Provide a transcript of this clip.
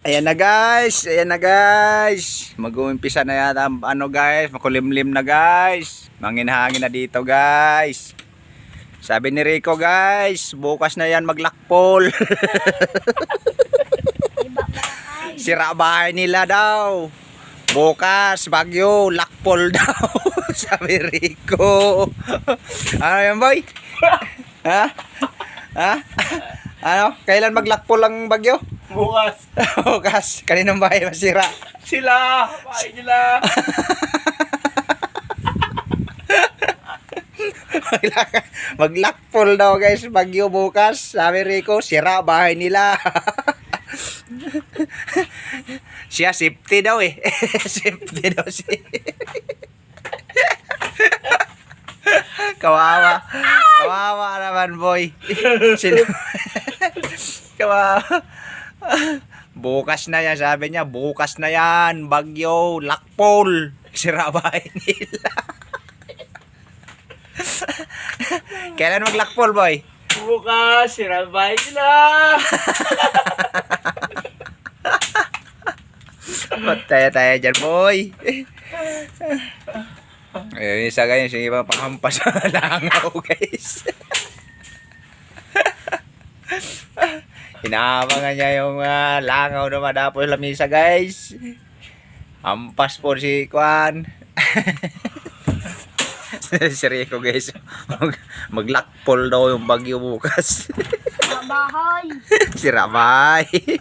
Ayan na guys, ayan na guys. Mag-uumpisa na yata ano guys, makulimlim na guys. Manginhangin na dito guys. Sabi ni Rico guys, bukas na yan maglakpol. Sira bahay nila daw. Bukas, bagyo, lakpol daw. Sabi Rico. Ano yan boy? Ha? Ha? Ano? Kailan maglakpol ang bagyo? Bukas. Bukas. Kaninong bahay masira? Sila. Bahay nila. Maglakpol daw guys. Bagyo bukas. Sabi Rico, sira bahay nila. Siya safety daw eh. Safety daw siya. Kawawa. Kawawa naman boy. Kawawa. Bukas na yan, sabi niya. Bukas na yan. Bagyo, lakpol. Sira bahay nila. Kailan maglakpol boy? Bukas. Sira bahay nila. Tayo dyan boy. Ayun, isa ganyan. Sige pa pakampas sa langaw guys. Inaabangan niya yung langaw na madapos lamisa guys. Ampas po si Kwan. Si Rico guys. Maglakpol daw yung bagyo bukas. Bahay. Sira bahay.